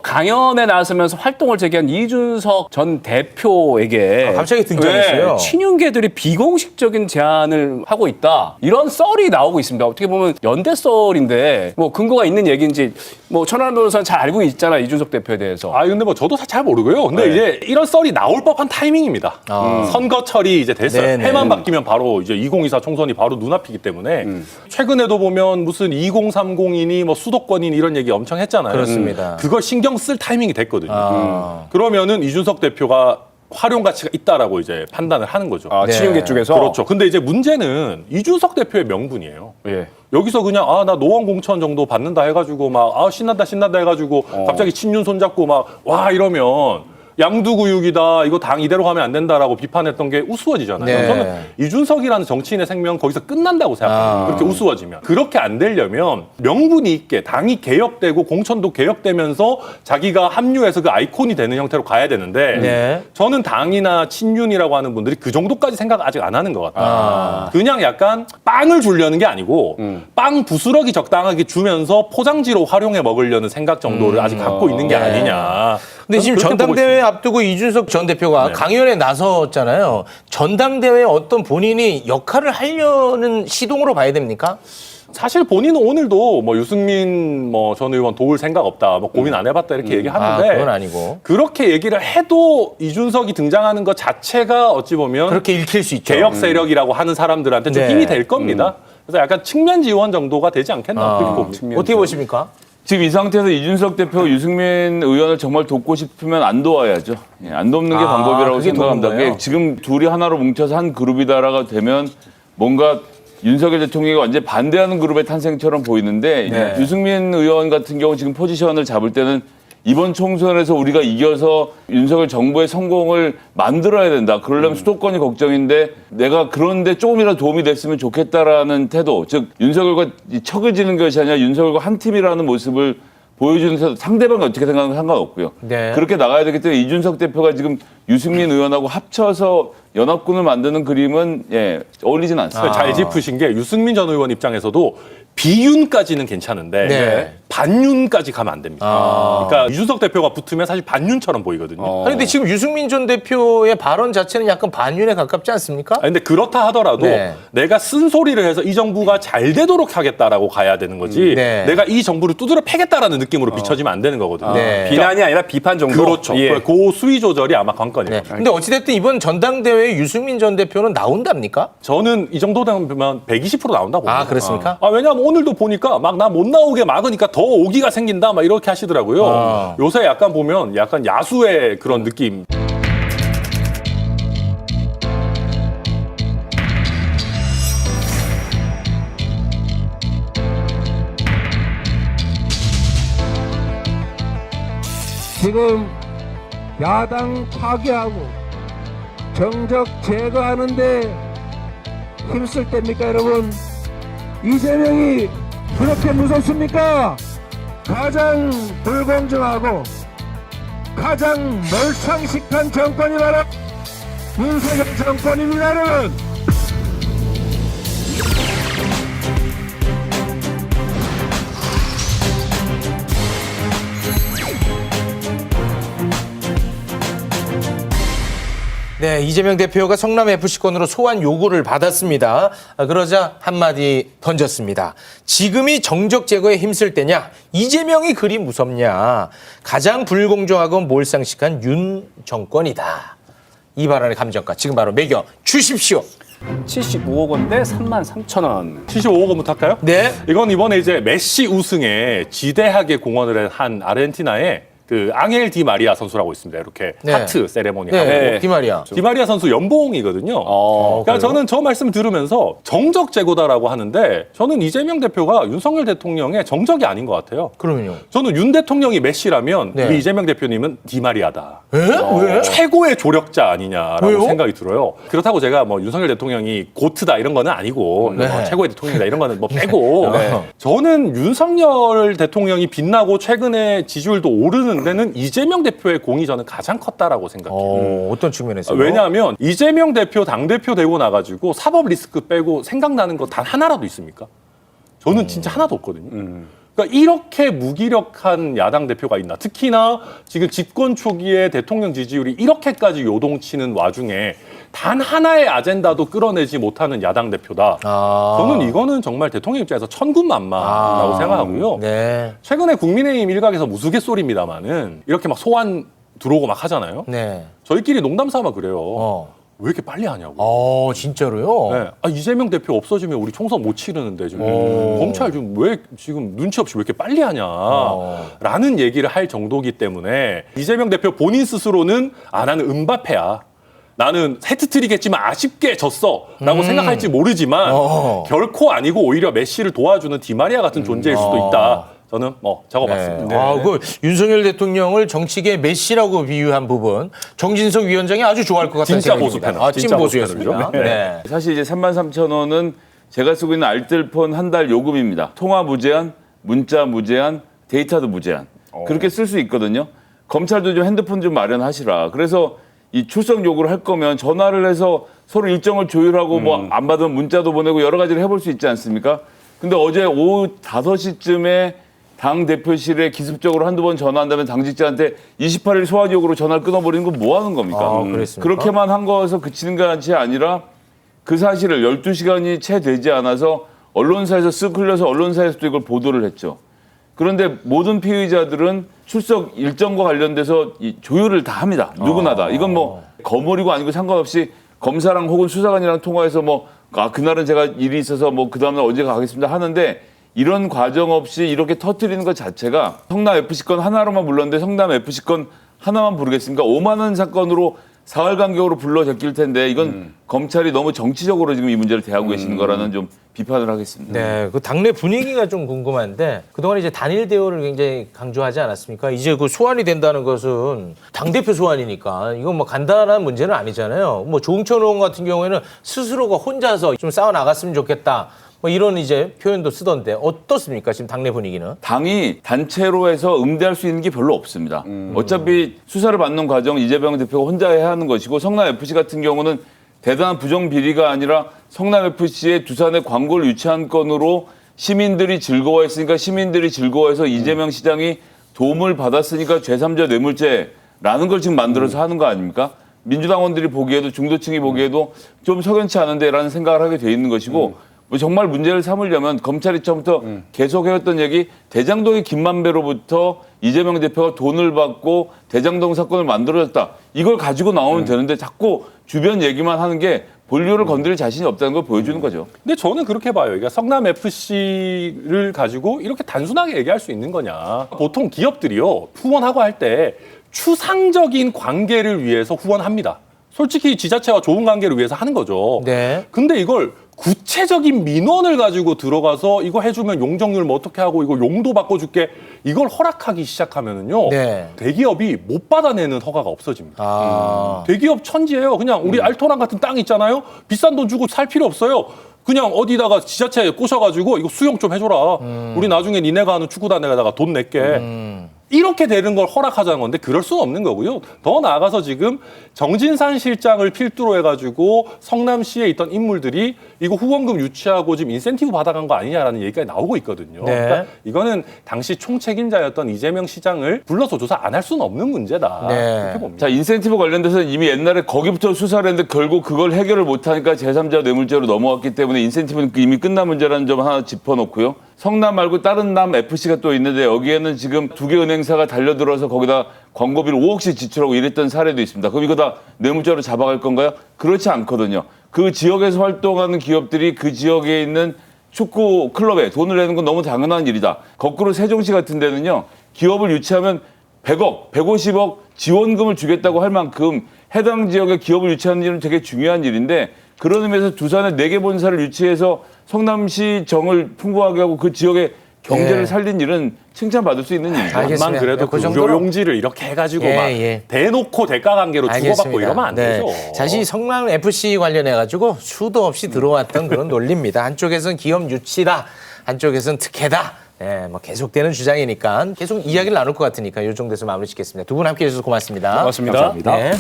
강연에 나서면서 활동을 재개한 이준석 전 대표에게 갑자기 등장했어요. 친윤계들이 비공식적인 제안을 하고 있다. 이런 썰이 나오고 있습니다. 어떻게 보면 연대 썰인데 뭐 근거가 있는 얘기인지 뭐 천하람 변호사는 잘 알고 있잖아, 이준석 대표에 대해서. 근데 뭐 저도 잘 모르고요. 근데 이제 이런 썰이 나올 법한 타이밍입니다. 선거철이 이제 됐어요. 네네. 해만 바뀌면 바로 이제 2024 총선이 바로 눈앞이기 때문에 최근에도 보면 무슨 2030이니 뭐 수도권이니 이런 얘기 엄청 했잖아요. 그렇습니다. 그걸 신경 쓸 타이밍이 됐거든요. 그러면은 이준석 대표가 활용 가치가 있다라고 이제 판단을 하는 거죠. 네. 친윤계 쪽에서. 그렇죠. 근데 이제 문제는 이준석 대표의 명분이에요. 예. 여기서 그냥 나 노원 공천 정도 받는다 해가지고 막 신난다 해가지고 갑자기 친윤 손잡고 막 와 이러면 양두구육이다, 이거 당 이대로 가면 안 된다라고 비판했던 게 우스워지잖아요. 네. 저는 이준석이라는 정치인의 생명 거기서 끝난다고 생각해요. 그렇게 우스워지면. 그렇게 안 되려면 명분이 있게 당이 개혁되고 공천도 개혁되면서 자기가 합류해서 그 아이콘이 되는 형태로 가야 되는데 네. 저는 당이나 친윤이라고 하는 분들이 그 정도까지 생각 아직 안 하는 것 같아요. 그냥 약간 빵을 주려는 게 아니고 빵 부스러기 적당하게 주면서 포장지로 활용해 먹으려는 생각 정도를 아직 갖고 있는 게 아니냐. 근데 지금 그렇게 보고 전당대회 있습니다. 앞두고 이준석 전 대표가 네. 강연에 나섰잖아요. 전당대회에 어떤 본인이 역할을 하려는 시동으로 봐야 됩니까? 사실 본인은 오늘도 뭐 유승민 전 의원 도울 생각 없다, 뭐 고민 안 해봤다 이렇게 얘기하는데 그건 아니고. 그렇게 얘기를 해도 이준석이 등장하는 것 자체가 어찌 보면 그렇게 읽힐 수 있죠. 개혁 세력이라고 하는 사람들한테 좀 네. 힘이 될 겁니다. 그래서 약간 측면 지원 정도가 되지 않겠나 그렇게 봅니다. 어떻게 보십니까? 지금 이 상태에서 이준석 대표, 유승민 의원을 정말 돕고 싶으면 안 도와야죠. 예, 안 돕는 게 방법이라고 그게 생각합니다. 도움인 거예요? 지금 둘이 하나로 뭉쳐서 한 그룹이다라가 되면 뭔가 윤석열 대통령이 완전히 반대하는 그룹의 탄생처럼 보이는데 네. 유승민 의원 같은 경우 지금 포지션을 잡을 때는 이번 총선에서 우리가 이겨서 윤석열 정부의 성공을 만들어야 된다. 그러려면 수도권이 걱정인데 내가 그런데 조금이라도 도움이 됐으면 좋겠다라는 태도. 즉 윤석열과 척을 지는 것이 아니라 윤석열과 한 팀이라는 모습을 보여주는 태도. 상대방이 어떻게 생각하는 상관없고요. 네. 그렇게 나가야 되기 때문에 이준석 대표가 지금 유승민 의원하고 합쳐서 연합군을 만드는 그림은 어울리진 않습니다. 잘 짚으신 게 유승민 전 의원 입장에서도 비윤까지는 괜찮은데 네. 반윤까지 가면 안 됩니다. 그러니까 이준석 대표가 붙으면 사실 반윤처럼 보이거든요. 아니, 근데 지금 유승민 전 대표의 발언 자체는 약간 반윤에 가깝지 않습니까? 근데 그렇다 하더라도 네. 내가 쓴소리를 해서 이 정부가 잘 되도록 하겠다라고 가야 되는 거지 네. 내가 이 정부를 두드려 패겠다라는 느낌으로 비춰지면 안 되는 거거든요. 네. 비난이 아니라 비판 정도. 그렇죠. 예. 그 수위 조절이 아마 관건이에요. 네. 근데 어찌됐든 이번 전당대회에 유승민 전 대표는 나온답니까? 저는 이 정도 되면 120% 나온다고 봅니다. 그렇습니까? 왜냐하면 오늘도 보니까 막 나 못 나오게 막으니까 더 오기가 생긴다 막 이렇게 하시더라고요. 요새 약간 보면 약간 야수의 그런 느낌. 지금 야당 파괴하고 정적 제거하는데 힘쓸 때입니까, 여러분? 이재명이 그렇게 무섭습니까? 가장 불공정하고 가장 몰상식한 정권이 바로 윤석열 정권입니다, 여러분. 네, 이재명 대표가 성남FC권으로 소환 요구를 받았습니다. 그러자 한마디 던졌습니다. 지금이 정적 제거에 힘쓸 때냐? 이재명이 그리 무섭냐? 가장 불공정하고 몰상식한 윤 정권이다. 이 발언의 감정가 지금 바로 매겨 주십시오. 75억 원대 3만 3천 원. 75억 원부터 할까요? 네. 이건 이번에 이제 메시 우승에 지대하게 공헌을 한 아르헨티나의 그 앙헬 디 마리아 선수라고 있습니다. 이렇게 네. 하트 세레모니 하고. 네, 디마리아. 디마리아 선수 연봉이거든요. 그러니까 저는 저 말씀 들으면서 정적 제고다라고 하는데 저는 이재명 대표가 윤석열 대통령의 정적이 아닌 것 같아요. 그러면요. 저는 윤 대통령이 메시라면 네. 우리 이재명 대표님은 디마리아다. 왜? 최고의 조력자 아니냐라고 왜요? 생각이 들어요. 그렇다고 제가 뭐 윤석열 대통령이 고트다 이런 거는 아니고 네. 뭐 최고의 대통령이다 이런 거는 뭐 빼고 저는 윤석열 대통령이 빛나고 최근에 지지율도 오르는 데는 이재명 대표의 공이 저는 가장 컸다라고 생각해요. 어떤 측면에서? 왜냐하면 이재명 대표 당대표 되고 나가지고 사법 리스크 빼고 생각나는 거 단 하나라도 있습니까? 저는 진짜 하나도 없거든요. 그러니까 이렇게 무기력한 야당 대표가 있나. 특히나 지금 집권 초기에 대통령 지지율이 이렇게까지 요동치는 와중에 단 하나의 아젠다도 끌어내지 못하는 야당 대표다. 저는 이거는 정말 대통령 입장에서 천군만마라고 생각하고요. 네. 최근에 국민의힘 일각에서 무수갯소리입니다마는 이렇게 막 소환 들어오고 막 하잖아요. 네. 저희끼리 농담 삼아 그래요. 왜 이렇게 빨리 하냐고. 진짜로요? 네. 이재명 대표 없어지면 우리 총선 못 치르는데 지금 검찰 좀 왜 지금 눈치 없이 왜 이렇게 빨리 하냐라는 얘기를 할 정도기 때문에 이재명 대표 본인 스스로는 나는 음바페야. 나는 해트트릭했지만 아쉽게 졌어라고 생각할지 모르지만 결코 아니고 오히려 메시를 도와주는 디마리아 같은 존재일 수도 있다. 저는 적어봤습니다. 네. 그 윤석열 대통령을 정치계 메시라고 비유한 부분 정진석 위원장이 아주 좋아할 것 같다는 진짜 생각입니다. 보수 패널. 찐 진짜 보수였습니다. 보수 패널이죠. 네. 사실 이제 33,000원은 제가 쓰고 있는 알뜰폰 한 달 요금입니다. 통화 무제한, 문자 무제한, 데이터도 무제한. 그렇게 쓸 수 있거든요. 검찰도 좀 핸드폰 좀 마련하시라. 그래서 이 출석 요구를 할 거면 전화를 해서 서로 일정을 조율하고 뭐 안 받으면 문자도 보내고 여러 가지를 해볼 수 있지 않습니까? 근데 어제 오후 5시쯤에 당 대표실에 기습적으로 한두 번 전화한다면 당직자한테 28일 소환 요구로 전화를 끊어버리는 건 뭐 하는 겁니까? 그랬습니까? 그렇게만 한 거에서 그치는 것이 아니라 그 사실을 12시간이 채 되지 않아서 언론사에서 쓱 흘려서 언론사에서도 이걸 보도를 했죠. 그런데 모든 피의자들은 출석 일정과 관련돼서 이 조율을 다 합니다. 누구나 다. 이건 뭐 거물이고 아니고 상관없이 검사랑 혹은 수사관이랑 통화해서 그날은 제가 일이 있어서 그 다음날 언제 가겠습니다 하는데 이런 과정 없이 이렇게 터뜨리는 것 자체가 성남FC 건 하나로만 불렀는데 성남FC 건 하나만 부르겠습니까? 5만 원 사건으로 사흘 간격으로 불러 제낄 텐데 이건 검찰이 너무 정치적으로 지금 이 문제를 대하고 계시는 거라는 좀 비판을 하겠습니다. 네, 그 당내 분위기가 좀 궁금한데 그동안 이제 단일 대우를 굉장히 강조하지 않았습니까? 이제 그 소환이 된다는 것은 당대표 소환이니까 이건 뭐 간단한 문제는 아니잖아요. 뭐 조응천 의원 같은 경우에는 스스로가 혼자서 좀 싸워 나갔으면 좋겠다. 뭐 이런 이제 표현도 쓰던데 어떻습니까? 지금 당내 분위기는? 당이 단체로 해서 응대할 수 있는 게 별로 없습니다. 어차피 수사를 받는 과정 이재명 대표가 혼자 해야 하는 것이고 성남FC 같은 경우는 대단한 부정비리가 아니라 성남FC의 두산의 광고를 유치한 건으로 시민들이 즐거워했으니까 시민들이 즐거워해서 이재명 시장이 도움을 받았으니까 제3자 뇌물죄라는 걸 지금 만들어서 하는 거 아닙니까? 민주당원들이 보기에도 중도층이 보기에도 좀 석연치 않은데라는 생각을 하게 돼 있는 것이고 뭐 정말 문제를 삼으려면 검찰이 처음부터 계속 해왔던 얘기 대장동의 김만배로부터 이재명 대표가 돈을 받고 대장동 사건을 만들어졌다. 이걸 가지고 나오면 되는데 자꾸 주변 얘기만 하는 게 본류를 건드릴 자신이 없다는 걸 보여주는 거죠. 근데 저는 그렇게 봐요. 그러니까 성남FC를 가지고 이렇게 단순하게 얘기할 수 있는 거냐. 보통 기업들이요. 후원하고 할 때 추상적인 관계를 위해서 후원합니다. 솔직히 지자체와 좋은 관계를 위해서 하는 거죠. 네. 근데 이걸 구체적인 민원을 가지고 들어가서 이거 해주면 용적률 뭐 어떻게 하고 이거 용도 바꿔줄게 이걸 허락하기 시작하면은요. 네. 대기업이 못 받아내는 허가가 없어집니다. 아. 대기업 천지예요. 그냥 우리 알토란 같은 땅 있잖아요. 비싼 돈 주고 살 필요 없어요. 그냥 어디다가 지자체에 꼬셔가지고 이거 수용 좀 해줘라. 우리 나중에 니네가 하는 축구단에다가 돈 낼게. 이렇게 되는 걸 허락하자는 건데 그럴 수는 없는 거고요. 더 나아가서 지금 정진산 실장을 필두로 해가지고 성남시에 있던 인물들이 이거 후원금 유치하고 지금 인센티브 받아간 거 아니냐라는 얘기가 나오고 있거든요. 네. 그러니까 이거는 당시 총책임자였던 이재명 시장을 불러서 조사 안 할 수는 없는 문제다. 네. 그렇게 봅니다. 자, 인센티브 관련돼서 이미 옛날에 거기부터 수사를 했는데 결국 그걸 해결을 못하니까 제3자 뇌물죄로 넘어갔기 때문에 인센티브는 이미 끝난 문제라는 점 하나 짚어놓고요. 성남 말고 다른 남 FC가 또 있는데 여기에는 지금 두 개 은행사가 달려들어서 거기다 광고비를 5억씩 지출하고 이랬던 사례도 있습니다. 그럼 이거 다 뇌물죄로 잡아갈 건가요? 그렇지 않거든요. 그 지역에서 활동하는 기업들이 그 지역에 있는 축구 클럽에 돈을 내는 건 너무 당연한 일이다. 거꾸로 세종시 같은 데는요. 기업을 유치하면 100억, 150억 지원금을 주겠다고 할 만큼 해당 지역에 기업을 유치하는 일은 되게 중요한 일인데 그런 의미에서 두산에 4개 본사를 유치해서 성남시 정을 풍부하게 하고 그 지역의 경제를 예. 살린 일은 칭찬받을 수 있는 일이죠. 알겠습니다. 만 그래도 그 그 정도로- 무료용지를 이렇게 해가지고 예, 막 예. 대놓고 대가 관계로 주고받고 이러면 안 되죠. 사실 성남 FC 관련해가지고 수도 없이 들어왔던 그런 논리입니다. 한쪽에서는 기업 유치다, 한쪽에서는 특혜다. 네, 뭐 계속되는 주장이니까 계속 이야기를 나눌 것 같으니까 이 정도에서 마무리 짓겠습니다. 두 분 함께해 주셔서 고맙습니다. 고맙습니다. 감사합니다. 네.